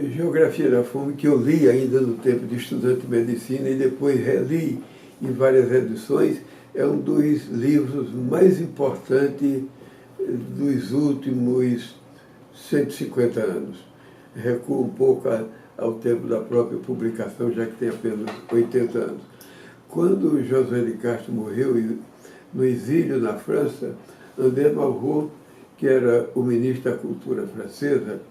Geografia da Fome, que eu li ainda no tempo de estudante de medicina e depois reli em várias edições, é um dos livros mais importantes dos últimos 150 anos. Recuo um pouco ao tempo da própria publicação, já que tem apenas 80 anos. Quando José de Castro morreu no exílio na França, André Malraux, que era o ministro da Cultura francesa,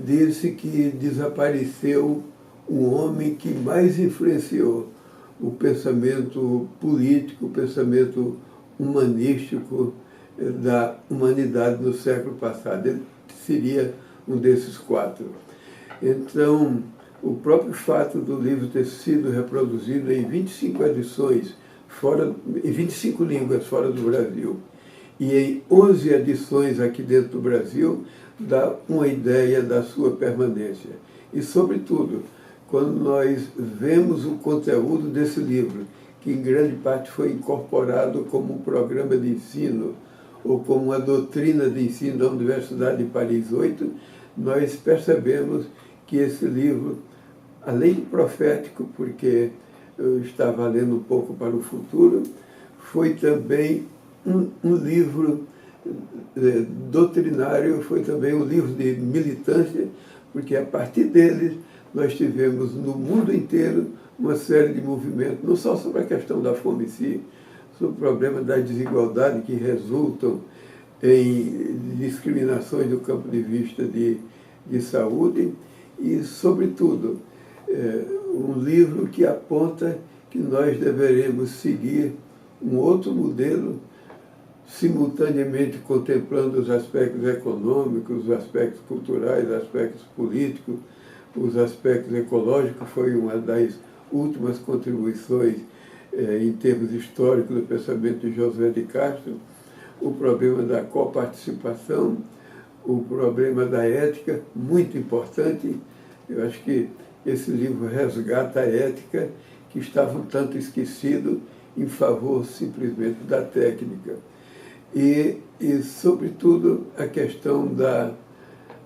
disse que desapareceu o homem que mais influenciou o pensamento político, o pensamento humanístico da humanidade no século passado. Ele seria um desses quatro. Então, o próprio fato do livro ter sido reproduzido em 25 edições, em 25 línguas fora do Brasil, e em 11 edições aqui dentro do Brasil, dá uma ideia da sua permanência. E, sobretudo, quando nós vemos o conteúdo desse livro, que em grande parte foi incorporado como um programa de ensino, ou como uma doutrina de ensino da Universidade de Paris 8, nós percebemos que esse livro, além de profético, porque eu estava lendo um pouco para o futuro, foi também um livro doutrinário, foi também um livro de militância, porque a partir dele nós tivemos no mundo inteiro uma série de movimentos, não só sobre a questão da fome em si, sobre o problema da desigualdade que resultam em discriminações do campo de vista de saúde e, sobretudo, um livro que aponta que nós deveremos seguir um outro modelo, simultaneamente contemplando os aspectos econômicos, os aspectos culturais, os aspectos políticos, os aspectos ecológicos. Foi uma das últimas contribuições em termos históricos do pensamento de José de Castro, o problema da coparticipação, o problema da ética, muito importante. Eu acho que esse livro resgata a ética que estava um tanto esquecido em favor simplesmente da técnica. E, sobretudo, a questão da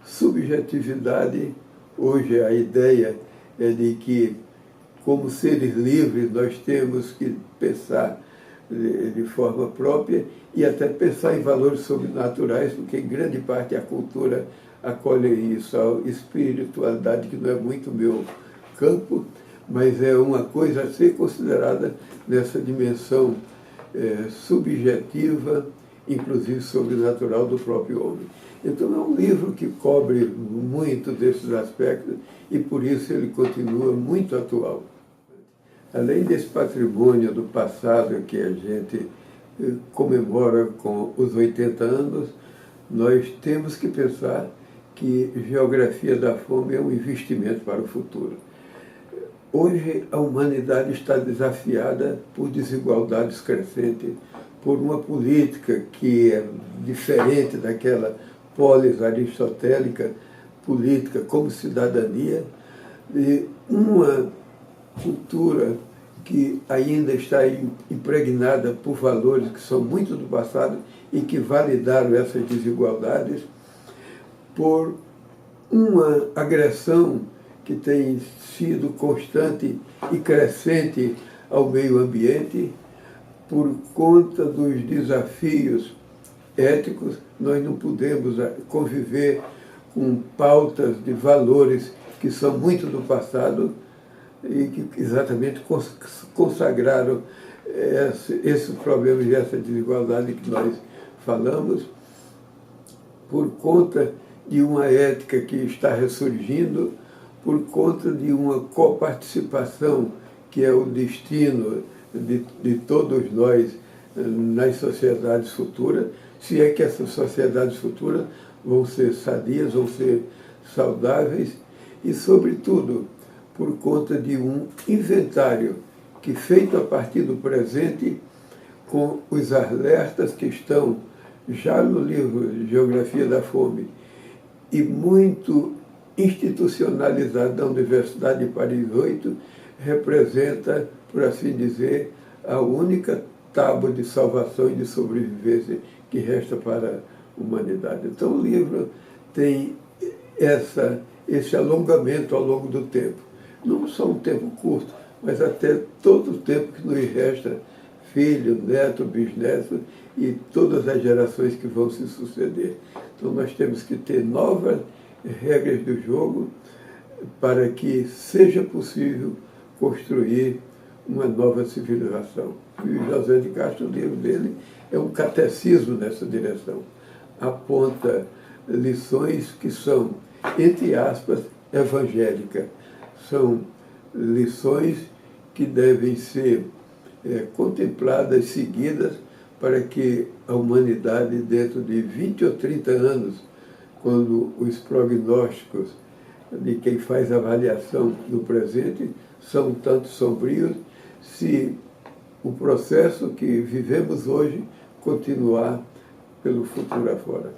subjetividade. Hoje a ideia é de que, como seres livres, nós temos que pensar de forma própria e até pensar em valores sobrenaturais, porque em grande parte a cultura acolhe isso, a espiritualidade, que não é muito meu campo, mas é uma coisa a ser considerada nessa dimensão subjetiva, inclusive sobrenatural, do próprio homem. Então é um livro que cobre muito desses aspectos e por isso ele continua muito atual. Além desse patrimônio do passado que a gente comemora com os 80 anos, nós temos que pensar que Geografia da Fome é um investimento para o futuro. Hoje a humanidade está desafiada por desigualdades crescentes, por uma política que é diferente daquela polis aristotélica, política como cidadania, e uma cultura que ainda está impregnada por valores que são muito do passado e que validaram essas desigualdades, por uma agressão que tem sido constante e crescente ao meio ambiente, por conta dos desafios éticos. Nós não podemos conviver com pautas de valores que são muito do passado e que exatamente consagraram esse problema e essa desigualdade que nós falamos, por conta de uma ética que está ressurgindo, por conta de uma coparticipação que é o destino de todos nós nas sociedades futuras, se é que essas sociedades futuras vão ser sadias, vão ser saudáveis, e, sobretudo, por conta de um inventário que, feito a partir do presente, com os alertas que estão já no livro Geografia da Fome e muito institucionalizado da Universidade de Paris 8, representa, por assim dizer, a única tábua de salvação e de sobrevivência que resta para a humanidade. Então o livro tem esse alongamento ao longo do tempo. Não só um tempo curto, mas até todo o tempo que nos resta, filho, neto, bisneto e todas as gerações que vão se suceder. Então nós temos que ter novas regras do jogo para que seja possível construir uma nova civilização. E o José de Castro, o livro dele, é um catecismo nessa direção. Aponta lições que são, entre aspas, evangélicas. São lições que devem ser contempladas, seguidas, para que a humanidade, dentro de 20 ou 30 anos, quando os prognósticos de quem faz avaliação do presente são tanto sombrios, se o processo que vivemos hoje continuar pelo futuro afora.